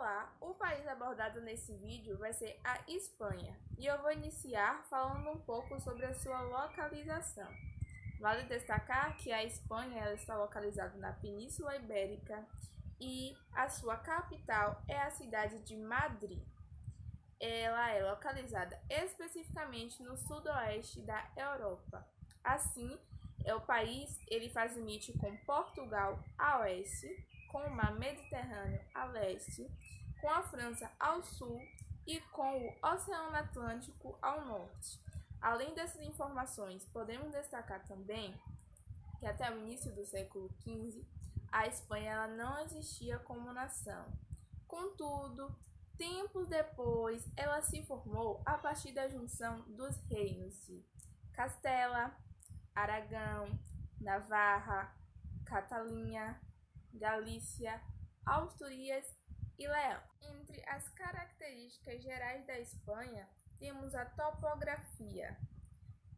Olá, o país abordado nesse vídeo vai ser a Espanha e eu vou iniciar falando um pouco sobre a sua localização. Vale destacar que a Espanha ela está localizada na Península Ibérica e a sua capital é a cidade de Madrid. Ela é localizada especificamente no sudoeste da Europa. Assim, o país ele faz limite com Portugal a oeste, com o mar Mediterrâneo a leste, com a França ao sul e com o Oceano Atlântico ao norte. Além dessas informações, podemos destacar também que até o início do século XV, a Espanha ela não existia como nação. Contudo, tempos depois, ela se formou a partir da junção dos reinos de Castela, Aragão, Navarra, Catalunha, Galícia, Astúrias e Leão. Entre as características gerais da Espanha, temos a topografia.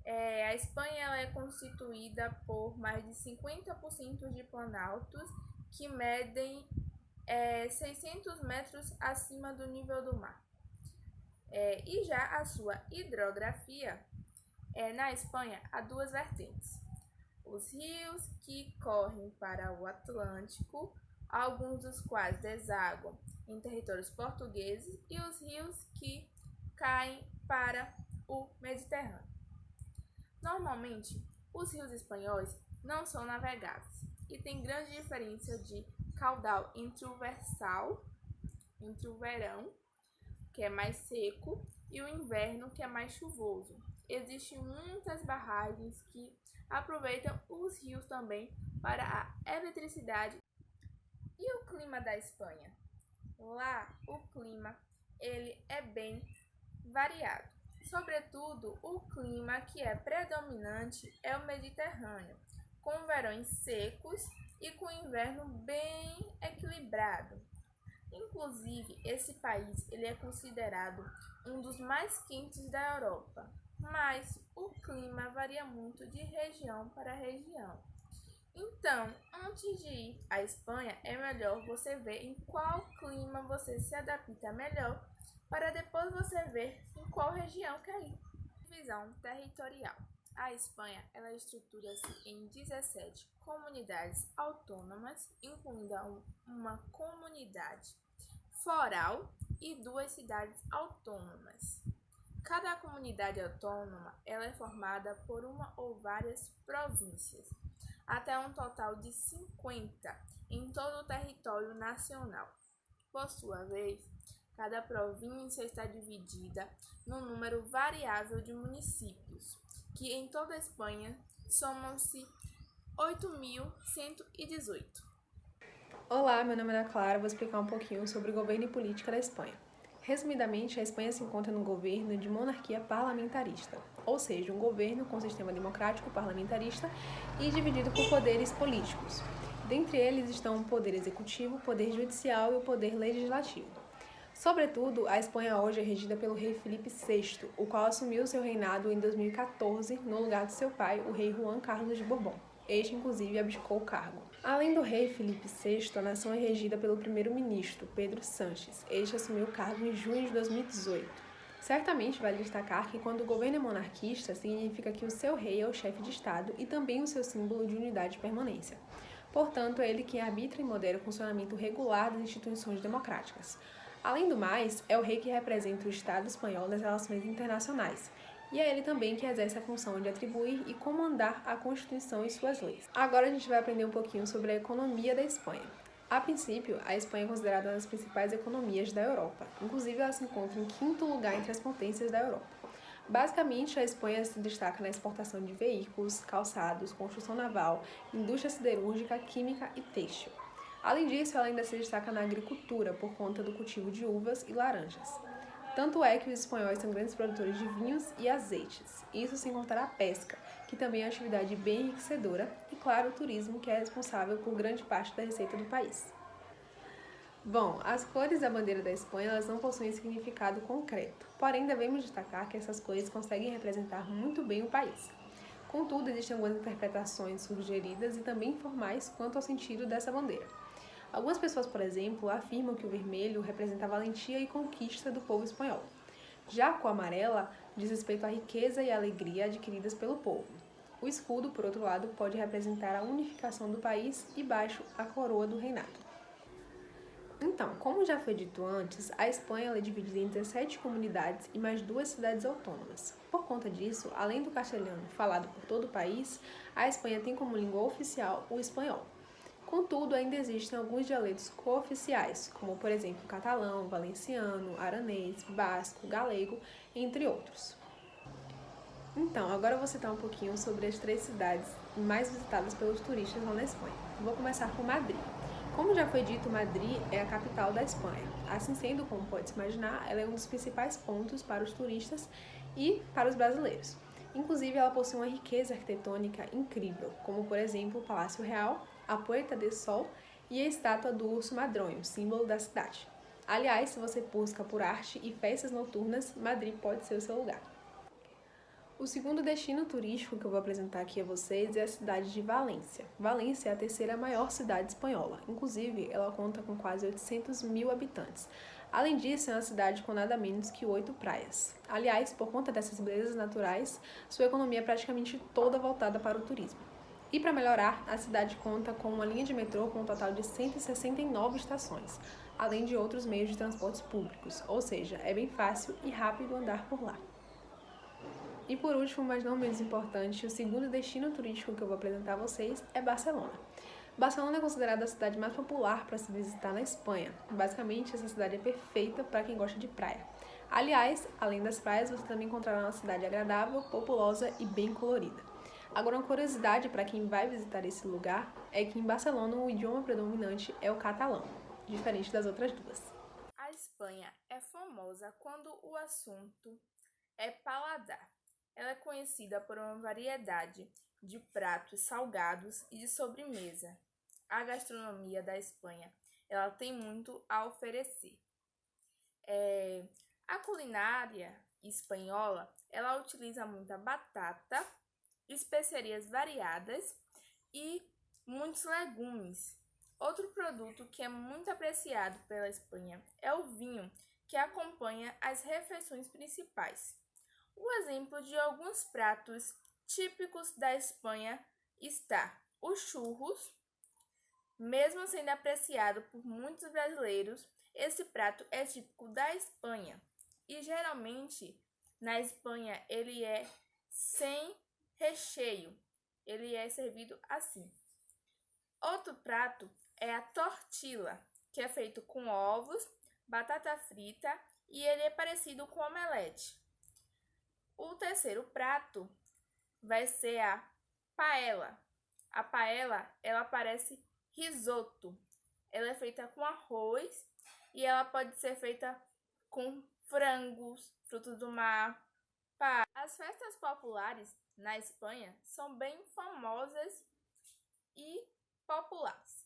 A Espanha ela é constituída por mais de 50% de planaltos que medem 600 metros acima do nível do mar. E já a sua hidrografia, na Espanha há duas vertentes. Os rios que correm para o Atlântico, alguns dos quais desaguam em territórios portugueses, e os rios que caem para o Mediterrâneo. Normalmente, os rios espanhóis não são navegáveis e tem grande diferença de caudal entre o verão, que é mais seco, e o inverno, que é mais chuvoso. Existem muitas barragens que aproveitam os rios também para a eletricidade. E o clima da Espanha? Lá, o clima ele é bem variado. Sobretudo, o clima que é predominante é o Mediterrâneo, com verões secos e com inverno bem equilibrado. Inclusive, esse país ele é considerado um dos mais quentes da Europa, mas o clima varia muito de região para região. Então, antes de ir à Espanha, é melhor você ver em qual clima você se adapta melhor, para depois você ver em qual região quer ir. Divisão territorial. A Espanha ela estrutura-se em 17 comunidades autônomas, incluindo uma comunidade foral e 2 cidades autônomas. Cada comunidade autônoma ela é formada por uma ou várias províncias, até um total de 50 em todo o território nacional. Por sua vez, cada província está dividida num número variável de municípios, que em toda a Espanha somam-se 8.118. Olá, meu nome é Ana Clara, vou explicar um pouquinho sobre o governo e política da Espanha. Resumidamente, a Espanha se encontra no governo de monarquia parlamentarista, ou seja, um governo com sistema democrático parlamentarista e dividido por poderes políticos. Dentre eles estão o poder executivo, o poder judicial e o poder legislativo. Sobretudo, a Espanha hoje é regida pelo rei Felipe VI, o qual assumiu seu reinado em 2014 no lugar de seu pai, o rei Juan Carlos de Borbón. Este, inclusive, abdicou o cargo. Além do rei Felipe VI, a nação é regida pelo primeiro-ministro, Pedro Sánchez. Este assumiu o cargo em junho de 2018. Certamente vale destacar que quando o governo é monarquista, significa que o seu rei é o chefe de Estado e também o seu símbolo de unidade e permanência. Portanto, é ele quem arbitra e modera o funcionamento regular das instituições democráticas. Além do mais, é o rei que representa o Estado espanhol nas relações internacionais. E é ele também que exerce a função de atribuir e comandar a Constituição e suas leis. Agora a gente vai aprender um pouquinho sobre a economia da Espanha. A princípio, a Espanha é considerada uma das principais economias da Europa. Inclusive, ela se encontra em 5º lugar entre as potências da Europa. Basicamente, a Espanha se destaca na exportação de veículos, calçados, construção naval, indústria siderúrgica, química e têxtil. Além disso, ela ainda se destaca na agricultura por conta do cultivo de uvas e laranjas. Tanto é que os espanhóis são grandes produtores de vinhos e azeites, isso sem contar a pesca, que também é uma atividade bem enriquecedora, e claro, o turismo, que é responsável por grande parte da receita do país. Bom, as cores da bandeira da Espanha elas não possuem significado concreto, porém devemos destacar que essas cores conseguem representar muito bem o país. Contudo, existem algumas interpretações sugeridas e também informais quanto ao sentido dessa bandeira. Algumas pessoas, por exemplo, afirmam que o vermelho representa a valentia e conquista do povo espanhol. Já a cor amarela diz respeito à riqueza e à alegria adquiridas pelo povo. O escudo, por outro lado, pode representar a unificação do país e baixo a coroa do reinado. Então, como já foi dito antes, a Espanha é dividida em 17 comunidades e mais 2 cidades autônomas. Por conta disso, além do castelhano falado por todo o país, a Espanha tem como língua oficial o espanhol. Contudo, ainda existem alguns dialetos cooficiais, como por exemplo catalão, valenciano, aranês, basco, galego, entre outros. Então, agora eu vou citar um pouquinho sobre as 3 cidades mais visitadas pelos turistas lá na Espanha. Vou começar com Madrid. Como já foi dito, Madrid é a capital da Espanha. Assim sendo, como pode-se imaginar, ela é um dos principais pontos para os turistas e para os brasileiros. Inclusive, ela possui uma riqueza arquitetônica incrível, como por exemplo o Palácio Real, a Puerta del Sol e a estátua do urso madronho, símbolo da cidade. Aliás, se você busca por arte e festas noturnas, Madrid pode ser o seu lugar. O segundo destino turístico que eu vou apresentar aqui a vocês é a cidade de Valência. Valência é a terceira maior cidade espanhola, inclusive ela conta com quase 800 mil habitantes. Além disso, é uma cidade com nada menos que 8 praias. Aliás, por conta dessas belezas naturais, sua economia é praticamente toda voltada para o turismo. E para melhorar, a cidade conta com uma linha de metrô com um total de 169 estações, além de outros meios de transportes públicos, ou seja, é bem fácil e rápido andar por lá. E por último, mas não menos importante, o segundo destino turístico que eu vou apresentar a vocês é Barcelona. Barcelona é considerada a cidade mais popular para se visitar na Espanha. Basicamente, essa cidade é perfeita para quem gosta de praia. Aliás, além das praias, você também encontrará uma cidade agradável, populosa e bem colorida. Agora, uma curiosidade para quem vai visitar esse lugar é que em Barcelona o idioma predominante é o catalão, diferente das outras duas. A Espanha é famosa quando o assunto é paladar. Ela é conhecida por uma variedade de pratos salgados e de sobremesa. A gastronomia da Espanha, ela tem muito a oferecer. A culinária espanhola, ela utiliza muita batata, especiarias variadas e muitos legumes. Outro produto que é muito apreciado pela Espanha é o vinho, que acompanha as refeições principais. O exemplo de alguns pratos típicos da Espanha está os churros. Mesmo sendo apreciado por muitos brasileiros, esse prato é típico da Espanha e geralmente na Espanha ele é sem recheio, ele é servido assim. Outro prato é a tortilla, que é feito com ovos, batata frita e ele é parecido com omelete. O terceiro prato vai ser a paella. A paella, ela parece risoto. Ela é feita com arroz e ela pode ser feita com frangos, frutos do mar. As festas populares na Espanha são bem famosas e populares.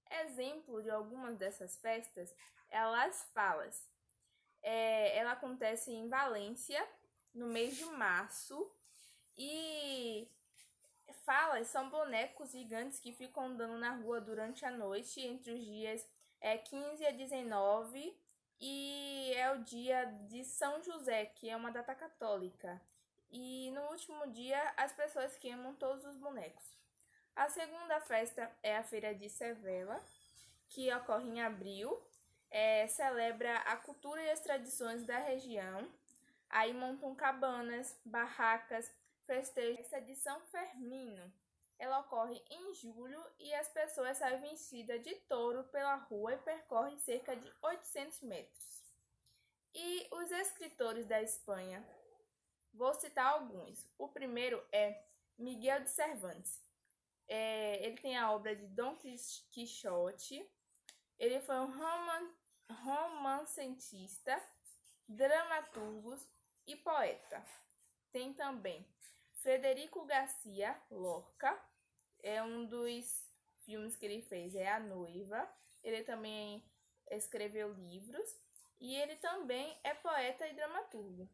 Exemplo de algumas dessas festas é a Las Fallas. Ela acontece em Valência, no mês de março, e falas são bonecos gigantes que ficam andando na rua durante a noite, entre os dias 15 a 19, e é o dia de São José, que é uma data católica. E no último dia, as pessoas queimam todos os bonecos. A segunda festa é a Feira de Sevilla, que ocorre em abril. Celebra a cultura e as tradições da região. Aí montam cabanas, barracas, festejam. Essa de São Fermino, ela ocorre em julho e as pessoas saem vestidas de touro pela rua e percorrem cerca de 800 metros. E os escritores da Espanha, vou citar alguns. O primeiro é Miguel de Cervantes. Ele tem a obra de Dom Quixote. Ele foi um romancista, dramaturgo e poeta. Tem também Frederico Garcia Lorca, um dos filmes que ele fez é A Noiva. Ele também escreveu livros e ele também é poeta e dramaturgo.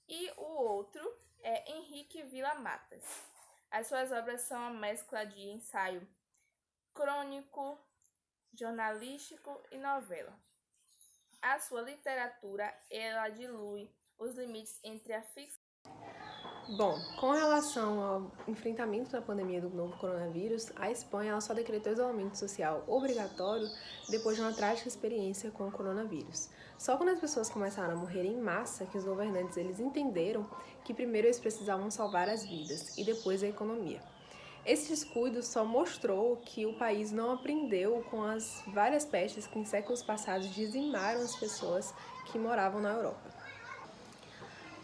E o outro é Henrique Vila-Matas. As suas obras são uma mescla de ensaio crônico, jornalístico e novela. A sua literatura, ela dilui os limites entre a ficção. Bom, com relação ao enfrentamento da pandemia do novo coronavírus, a Espanha ela só decretou isolamento social obrigatório depois de uma trágica experiência com o coronavírus. Só quando as pessoas começaram a morrer em massa que os governantes eles entenderam que primeiro eles precisavam salvar as vidas e depois a economia. Esse descuido só mostrou que o país não aprendeu com as várias pestes que em séculos passados dizimaram as pessoas que moravam na Europa.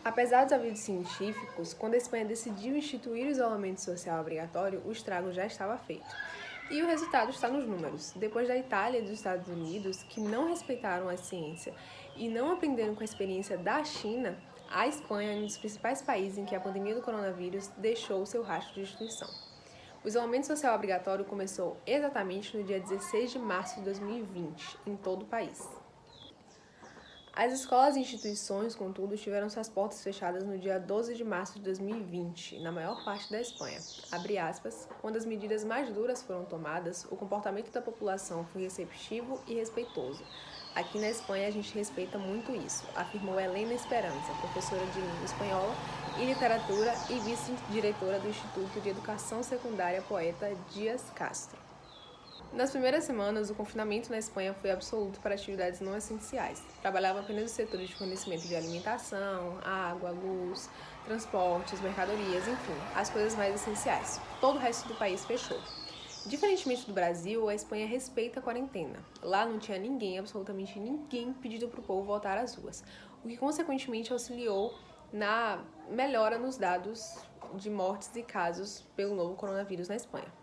Apesar dos avisos científicos, quando a Espanha decidiu instituir o isolamento social obrigatório, o estrago já estava feito. E o resultado está nos números. Depois da Itália e dos Estados Unidos, que não respeitaram a ciência e não aprenderam com a experiência da China, a Espanha é um dos principais países em que a pandemia do coronavírus deixou o seu rastro de destruição. O isolamento social obrigatório começou exatamente no dia 16 de março de 2020, em todo o país. As escolas e instituições, contudo, tiveram suas portas fechadas no dia 12 de março de 2020, na maior parte da Espanha. Abre aspas, quando as medidas mais duras foram tomadas, o comportamento da população foi receptivo e respeitoso. Aqui na Espanha a gente respeita muito isso, afirmou Helena Esperança, professora de língua espanhola e literatura e vice-diretora do Instituto de Educação Secundária Poeta Díaz Castro. Nas primeiras semanas, o confinamento na Espanha foi absoluto para atividades não essenciais. Trabalhava apenas os setores de fornecimento de alimentação, água, luz, transportes, mercadorias, enfim, as coisas mais essenciais. Todo o resto do país fechou. Diferentemente do Brasil, a Espanha respeita a quarentena. Lá não tinha ninguém, absolutamente ninguém, pedindo para o povo voltar às ruas, o que consequentemente auxiliou na melhora nos dados de mortes e casos pelo novo coronavírus na Espanha.